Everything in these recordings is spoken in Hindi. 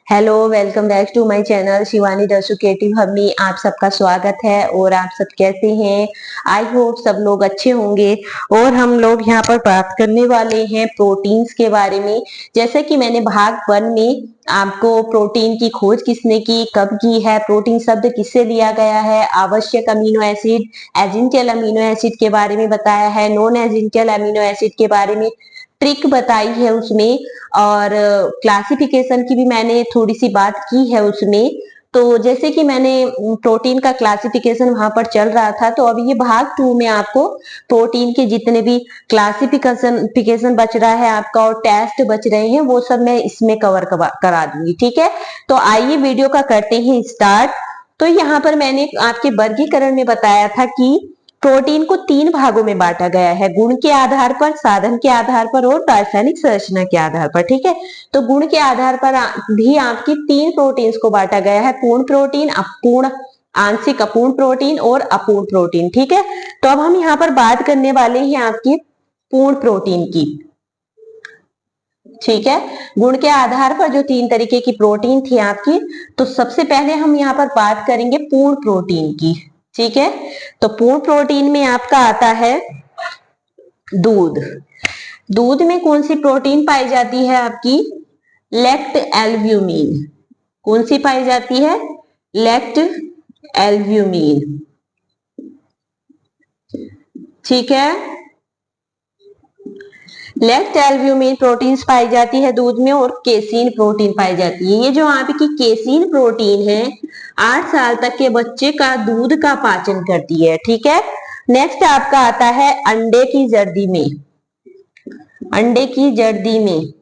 Hello, welcome back to my channel Shivani creative hub में आप सबका स्वागत है। और आप सब कैसे हैं? आई होप सब लोग अच्छे होंगे। और हम लोग यहाँ पर बात करने वाले हैं प्रोटीन्स के बारे में। जैसे कि मैंने भाग 1 में आपको प्रोटीन की खोज किसने की, कब की है, प्रोटीन शब्द किससे लिया गया है, आवश्यक amino acid, essential amino acid के बारे में बताया है, नॉन एसेंशियल अमीनो एसिड के बारे में ट्रिक बताई है उसमें, और क्लासिफिकेशन की भी मैंने थोड़ी सी बात की है उसमें। तो जैसे कि मैंने प्रोटीन का क्लासिफिकेशन वहां पर चल रहा था, तो अब ये भाग 2 में आपको प्रोटीन के जितने भी क्लासिफिकेशन बच रहा है आपका और टेस्ट बच रहे हैं वो सब मैं इसमें कवर करा दूंगी। ठीक है, तो आइए वीडियो का करते हैं स्टार्ट। तो यहाँ पर मैंने आपके वर्गीकरण में बताया था कि प्रोटीन को 3 भागों में बांटा गया है, गुण के आधार पर, साधन के आधार पर और रासायनिक संरचना के आधार पर। ठीक है, तो गुण के आधार पर भी आपकी 3 प्रोटीन्स को बांटा गया है, पूर्ण प्रोटीन, अपूर्ण, आंशिक अपूर्ण प्रोटीन और अपूर्ण प्रोटीन। ठीक है, तो अब हम यहाँ पर बात करने वाले हैं आपकी पूर्ण प्रोटीन की। ठीक है, गुण के आधार पर जो 3 तरीके की प्रोटीन थी आपकी, तो सबसे पहले हम यहाँ पर बात करेंगे पूर्ण प्रोटीन की। ठीक है, तो पूर्ण प्रोटीन में आपका आता है दूध। दूध में कौन सी प्रोटीन पाई जाती है आपकी? लैक्ट एल्ब्यूमिन। कौन सी पाई जाती है? लैक्ट एल्ब्यूमिन। ठीक है, लैक्ट एल्ब्यूमिन प्रोटीन्स पाई जाती है दूध में, और केसीन प्रोटीन पाई जाती है। ये जो आपकी केसीन प्रोटीन है 8 साल तक के बच्चे का दूध का पाचन करती है। ठीक है, नेक्स्ट आपका आता है अंडे की जर्दी में। अंडे की जर्दी में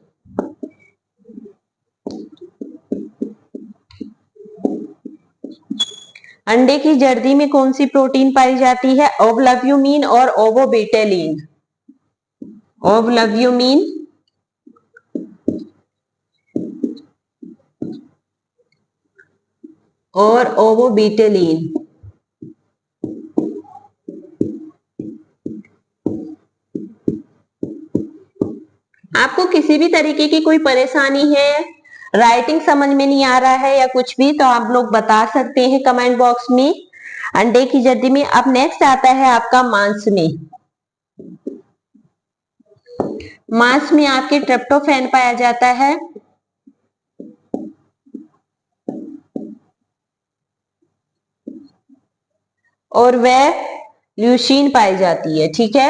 अंडे की जर्दी में कौन सी प्रोटीन पाई जाती है? ओवलब्यूमिन और ओवोबेटेलिन। ओवलब्यूमिन और ओवोबेटेलिन। आपको किसी भी तरीके की कोई परेशानी है, राइटिंग समझ में नहीं आ रहा है या कुछ भी, तो आप लोग बता सकते हैं कमेंट बॉक्स में। अंडे की जर्दी में। अब नेक्स्ट आता है आपका मांस में। मांस में आपके ट्रिप्टोफैन पाया जाता है, और वह ल्यूसीन पाई जाती है। ठीक है,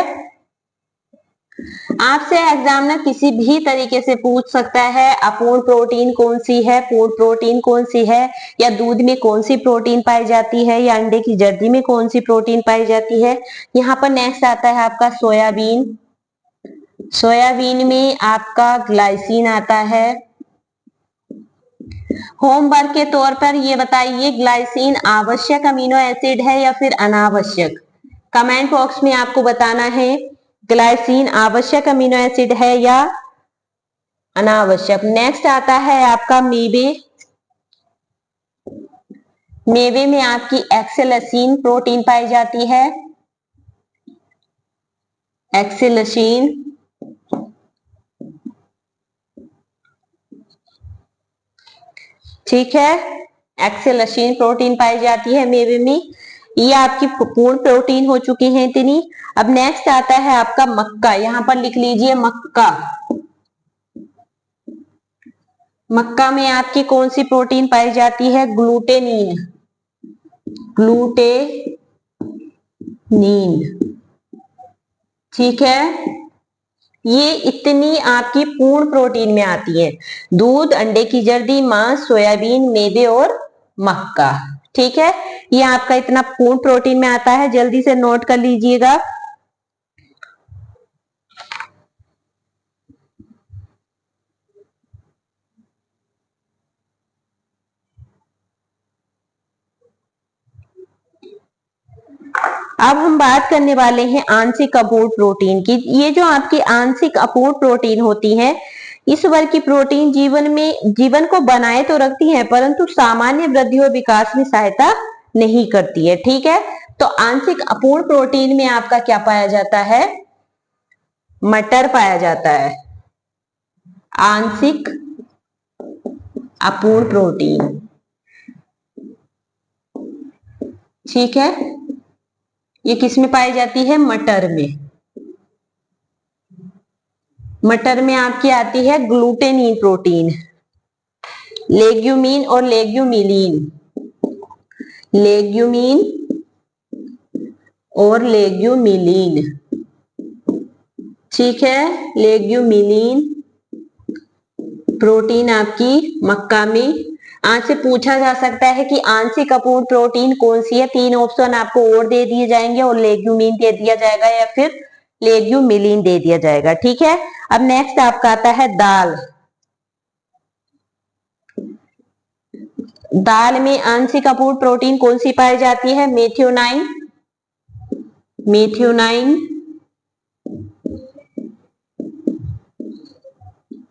आपसे एग्जामिनर किसी भी तरीके से पूछ सकता है अपूर्ण प्रोटीन कौन सी है, पूर्ण प्रोटीन कौन सी है, या दूध में कौन सी प्रोटीन पाई जाती है, या अंडे की जर्दी में कौन सी प्रोटीन पाई जाती है। यहाँ पर नेक्स्ट आता है आपका सोयाबीन। सोयाबीन में आपका ग्लाइसिन आता है। होमवर्क के तौर पर ये बताइए, ग्लाइसिन आवश्यक अमीनो एसिड है या फिर अनावश्यक? कमेंट बॉक्स में आपको बताना है ग्लाइसिन आवश्यक अमीनो एसिड है या अनावश्यक। नेक्स्ट आता है आपका मेवे। मेवे में आपकी एक्सेलसीन प्रोटीन पाई जाती है। एक्सेलसीन। ठीक है, एक्सेलसीन प्रोटीन पाई जाती है मेवे में। ये आपकी पूर्ण प्रोटीन हो चुकी है इतनी। अब नेक्स्ट आता है आपका मक्का। यहां पर लिख लीजिए मक्का। मक्का में आपकी कौन सी प्रोटीन पाई जाती है? ग्लूटेनिन। ग्लूटेनिन। ठीक है, ये इतनी आपकी पूर्ण प्रोटीन में आती है। दूध, अंडे की जर्दी, मांस, सोयाबीन, मेवे और मक्का। ठीक है, ये आपका इतना पूर्ण प्रोटीन में आता है, जल्दी से नोट कर लीजिएगा। अब हम बात करने वाले हैं आंशिक अपूर्ण प्रोटीन की। ये जो आपकी आंशिक अपूर्ण प्रोटीन होती है, इस वर्ग की प्रोटीन जीवन को बनाए तो रखती है, परंतु सामान्य वृद्धि और विकास में सहायता नहीं करती है। ठीक है, तो आंशिक अपूर्ण प्रोटीन में आपका क्या पाया जाता है? मटर पाया जाता है। आंशिक अपूर्ण प्रोटीन। ठीक है, ये किस में पाई जाती है? मटर में। मटर में आपकी आती है ग्लूटेनिन प्रोटीन। लेग्यूमिन और लेग्यूमिलीन, लेग्यूमिन और लेग्यूमिलीन। ठीक है, लेग्यूमिलीन प्रोटीन आपकी मक्का में। आज से पूछा जा सकता है कि आंशिक अपूर्ण प्रोटीन कौन सी है। 3 ऑप्शन आपको और दे दिए जाएंगे और लेग्यूमिन दे दिया जाएगा या फिर लेग्यूमिलीन दे दिया जाएगा। ठीक है, अब नेक्स्ट आपका आता है दाल। दाल में आंशिक अपूर्ण प्रोटीन कौन सी पाई जाती है? मेथियोनाइन, मेथियोनाइन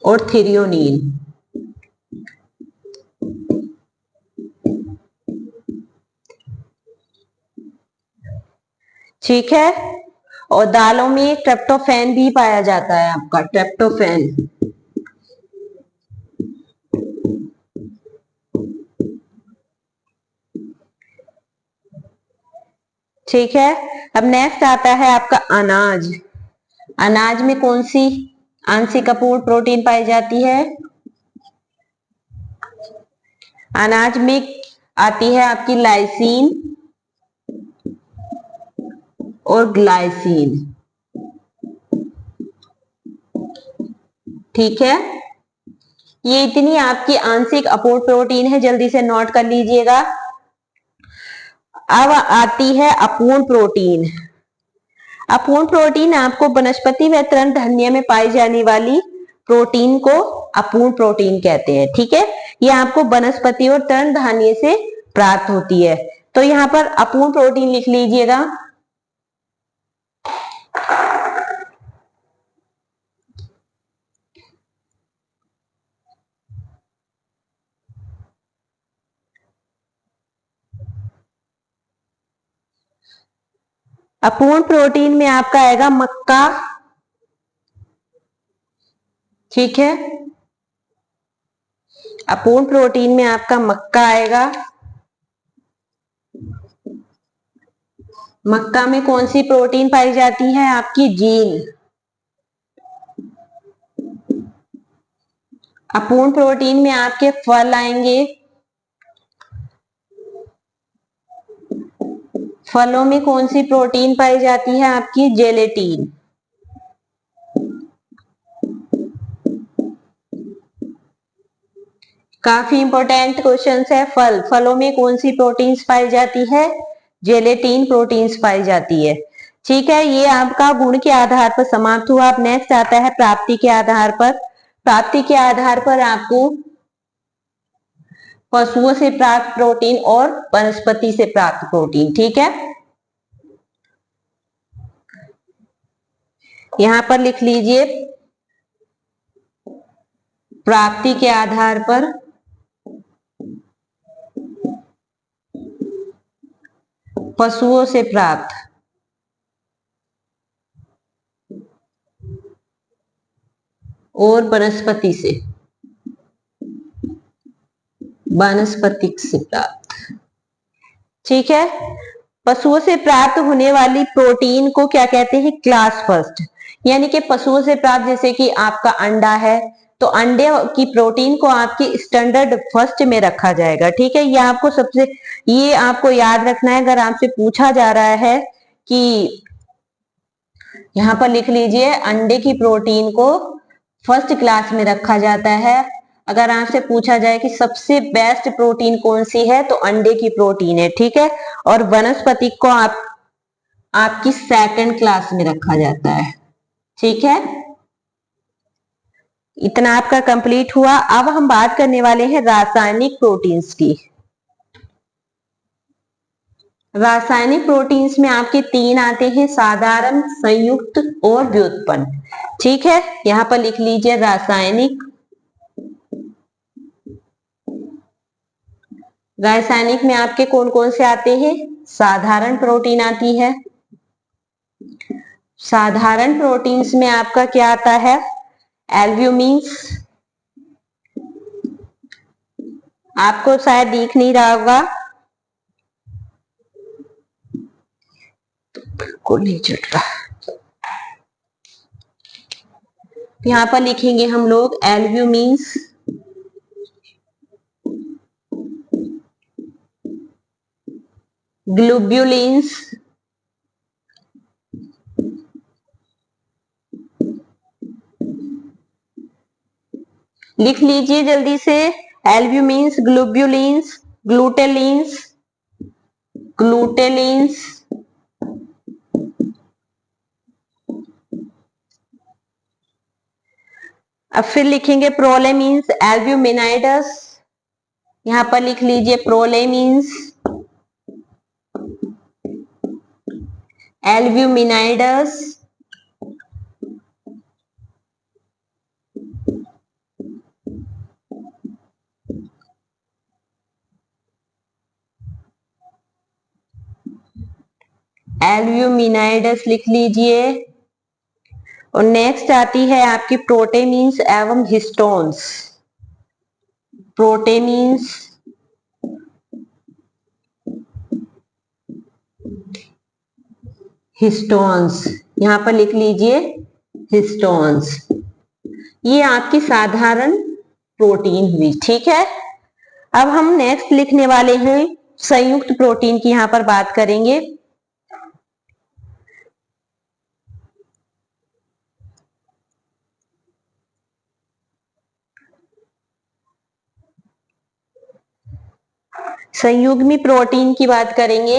और थ्रियोनिन। ठीक है, और दालों में ट्रिप्टोफैन भी पाया जाता है आपका, ट्रिप्टोफैन। ठीक है, अब नेक्स्ट आता है आपका अनाज। अनाज में कौन सी आंशिक अपूर्ण प्रोटीन पाई जाती है? अनाज में आती है आपकी लाइसीन और ग्लाइसीन। ठीक है, ये इतनी आपकी आंशिक अपूर्ण प्रोटीन है, जल्दी से नोट कर लीजिएगा। अब आती है अपूर्ण प्रोटीन। अपूर्ण प्रोटीन आपको वनस्पति व तृणधान्य में पाई जाने वाली प्रोटीन को अपूर्ण प्रोटीन कहते हैं। ठीक है, ये आपको वनस्पति और तृणधान्य से प्राप्त होती है। तो यहाँ पर अपूर्ण प्रोटीन लिख लीजिएगा। अपूर्ण प्रोटीन में आपका आएगा मक्का। ठीक है, अपूर्ण प्रोटीन में आपका मक्का आएगा। मक्का में कौन सी प्रोटीन पाई जाती है? आपकी जीन। अपूर्ण प्रोटीन में आपके फल आएंगे। फलों में कौन सी प्रोटीन पाई जाती है? आपकी जेलेटिन। काफी इंपॉर्टेंट क्वेश्चंस है। फलों में कौन सी प्रोटीन्स पाई जाती है? जेलेटिन प्रोटीन्स पाई जाती है। ठीक है, ये आपका गुण के आधार पर समाप्त हुआ। अब नेक्स्ट आता है प्राप्ति के आधार पर। प्राप्ति के आधार पर आपको पशुओं से प्राप्त प्रोटीन और वनस्पति से प्राप्त प्रोटीन। ठीक है, यहां पर लिख लीजिए प्राप्ति के आधार पर पशुओं से प्राप्त और वनस्पति से प्राप्त। ठीक है, पशुओं से प्राप्त होने वाली प्रोटीन को क्या कहते हैं? Class first. यानी कि पशुओं से प्राप्त, जैसे कि आपका अंडा है तो अंडे की प्रोटीन को आपकी स्टैंडर्ड फर्स्ट में रखा जाएगा। ठीक है, ये आपको याद रखना है। अगर आपसे पूछा जा रहा है कि यहां पर लिख लीजिए अंडे की प्रोटीन को फर्स्ट क्लास में रखा जाता है। अगर आपसे पूछा जाए कि सबसे बेस्ट प्रोटीन कौन सी है तो अंडे की प्रोटीन है। ठीक है, और वनस्पति को आपकी सेकंड क्लास में रखा जाता है। ठीक है, इतना आपका कंप्लीट हुआ। अब हम बात करने वाले हैं रासायनिक प्रोटीन्स की। रासायनिक प्रोटीन्स में आपके 3 आते हैं, साधारण, संयुक्त और व्युत्पन्न। ठीक है, यहां पर लिख लीजिए रासायनिक। रासायनिक में आपके कौन कौन से आते हैं? साधारण प्रोटीन आती है। साधारण प्रोटीन्स में आपका क्या आता है? एल्ब्यूमिन्स, आपको शायद दिख नहीं रहा होगा, बिल्कुल नहीं चढ़ रहा। यहाँ पर लिखेंगे हम लोग एल्ब्यूमिन्स, ग्लोब्युलिन्स, लिख लीजिए जल्दी से। एल्ब्यूमिन्स, ग्लोब्युलिन्स, ग्लूटेलिन्स, ग्लूटेलिन्स, अब फिर लिखेंगे प्रोलेमिन्स, एल्ब्यूमिनाइडस, यहां पर लिख लीजिए प्रोलेमिन्स, एल्ब्यूमिनाइडस, एल्ब्यूमिनाइडस लिख लीजिए। और नेक्स्ट आती है आपकी प्रोटेमीन्स एवं हिस्टोन्स, प्रोटेमीन्स, हिस्टोन्स, यहां पर लिख लीजिए हिस्टोन्स। ये आपकी साधारण प्रोटीन हुई, ठीक है। अब हम नेक्स्ट लिखने वाले हैं संयुक्त प्रोटीन की, यहां पर बात करेंगे। संयुग्मी प्रोटीन की बात करेंगे।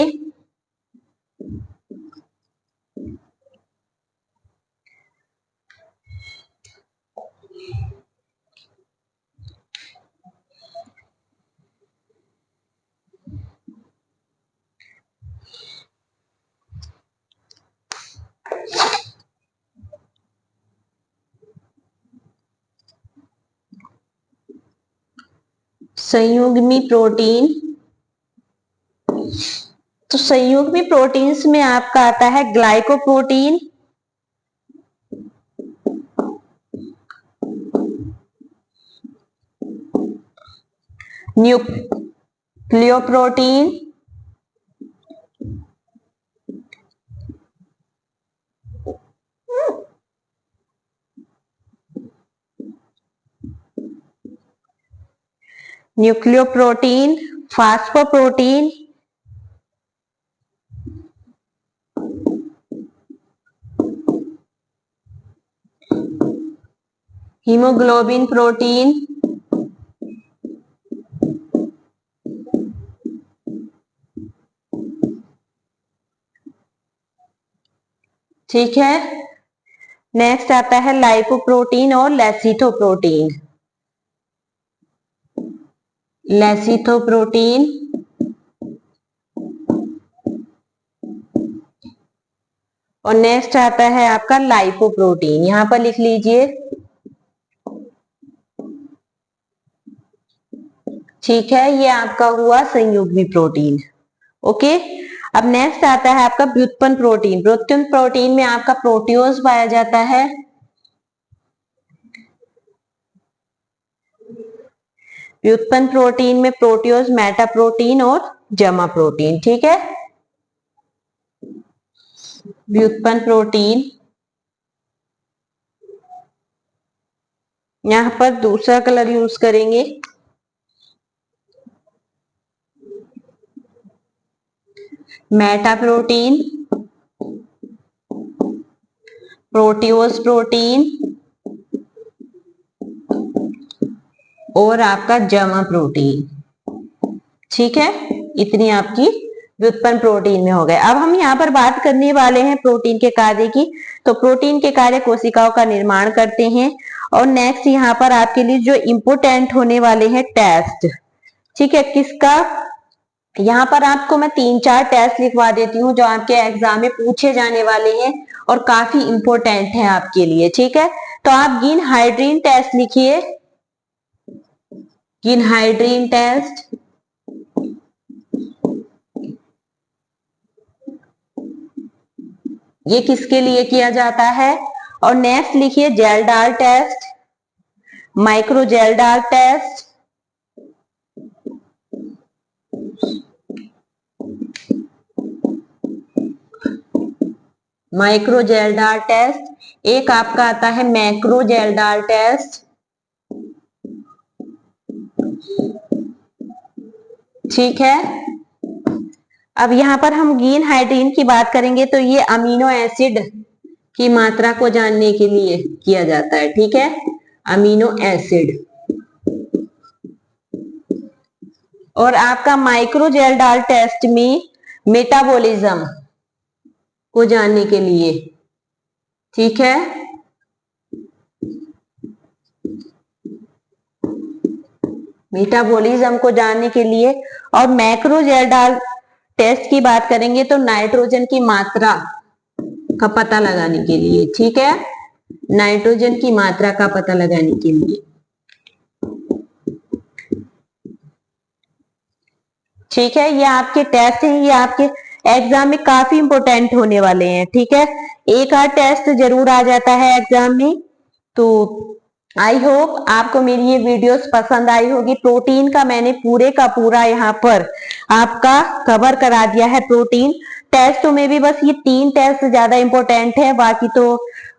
संयुग्मी प्रोटीन, तो संयुग्मी प्रोटीन्स में आपका आता है glycoprotein, nucleoprotein, nucleoprotein, phosphoprotein, haemoglobin protein, ठीक है। नेक्स्ट आता है लाइपोप्रोटीन और लेसिथोप्रोटीन, लेसिथोप्रोटीन, और नेक्स्ट आता है आपका लाइपोप्रोटीन, यहां पर लिख लीजिए, ठीक है। ये आपका हुआ संयुग्मी प्रोटीन, ओके। अब नेक्स्ट आता है आपका व्युत्पन्न प्रोटीन। व्युत्पन्न प्रोटीन में आपका प्रोटियोज पाया जाता है, व्युत्पन्न प्रोटीन में प्रोटियोज, मेटा प्रोटीन और जमा प्रोटीन, ठीक है। व्युत्पन्न प्रोटीन, यहां पर दूसरा कलर यूज करेंगे, मेटा प्रोटीन, प्रोटियोज प्रोटीन और आपका जमा प्रोटीन, ठीक है। इतनी आपकी व्युत्पन्न प्रोटीन में हो गए। अब हम यहाँ पर बात करने वाले हैं प्रोटीन के कार्य की। तो प्रोटीन के कार्य कोशिकाओं का निर्माण करते हैं। और नेक्स्ट यहाँ पर आपके लिए जो इम्पोर्टेंट होने वाले हैं टेस्ट, ठीक है, किसका, यहाँ पर आपको मैं 3-4 टेस्ट लिखवा देती हूँ जो आपके एग्जाम में पूछे जाने वाले हैं और काफी इंपॉर्टेंट है आपके लिए, ठीक है। तो आप गिन-हाइड्रीन टेस्ट लिखिए, गिन-हाइड्रीन टेस्ट, ये किसके लिए किया जाता है। और नेक्स्ट लिखिए जेलडाल टेस्ट, माइक्रोजेलडाल टेस्ट, माइक्रो जेल्डार टेस्ट, एक आपका आता है मैक्रो जेल्डार टेस्ट। ठीक है, अब यहाँ पर हम गीन हाइड्रीन की बात करेंगे तो ये अमीनो एसिड की मात्रा को जानने के लिए किया जाता है। ठीक है, अमीनो एसिड। और आपका माइक्रो जेल्डार टेस्ट में मेटाबॉलिज्म को जानने के लिए। ठीक है, मेटाबॉलिज्म को जानने के लिए। और मैक्रो जेल्डार टेस्ट की बात करेंगे तो नाइट्रोजन की मात्रा का पता लगाने के लिए। ठीक है, नाइट्रोजन की मात्रा का पता लगाने के लिए। ठीक है, ये आपके टेस्ट हैं, ये आपके एग्जाम में काफी इंपोर्टेंट होने वाले हैं। ठीक है, एक आध टेस्ट जरूर आ जाता है एग्जाम में। तो आई होप आपको मेरी ये वीडियोस पसंद आई होगी। प्रोटीन का मैंने पूरे का पूरा यहाँ पर आपका कवर करा दिया है। प्रोटीन टेस्टों में भी बस ये 3 टेस्ट ज्यादा इंपॉर्टेंट है, बाकी तो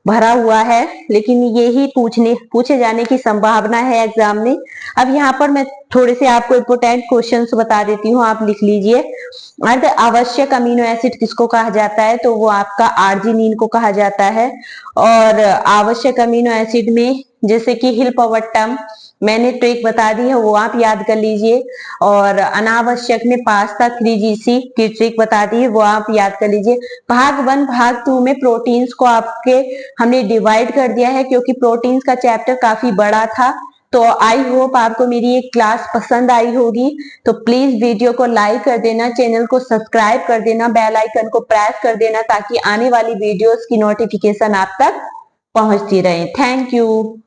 भरा हुआ है, लेकिन यही पूछे जाने की संभावना है एग्जाम में। अब यहाँ पर मैं थोड़े से आपको इंपोर्टेंट क्वेश्चंस बता देती हूँ, आप लिख लीजिए। अर्ध आवश्यक अमीनो एसिड किसको कहा जाता है, तो वो आपका आर्जिनिन को कहा जाता है। और आवश्यक अमीनो एसिड में जैसे कि हिलपवट्टम, मैंने ट्रिक बता दी है, वो आप याद कर लीजिए। और अनावश्यक में पास्ता 3GC की ट्रिक बता दी है, वो आप याद कर लीजिए। भाग 1 भाग 2 में प्रोटीन्स को आपके हमने डिवाइड कर दिया है, क्योंकि प्रोटीन्स का चैप्टर काफी बड़ा था। तो आई होप आपको मेरी ये क्लास पसंद आई होगी। तो प्लीज वीडियो को लाइक कर देना, चैनल को सब्सक्राइब कर देना, बेल आइकन को प्रेस कर देना, ताकि आने वाली वीडियोस की नोटिफिकेशन आप तक पहुंचती रहे। Thank you.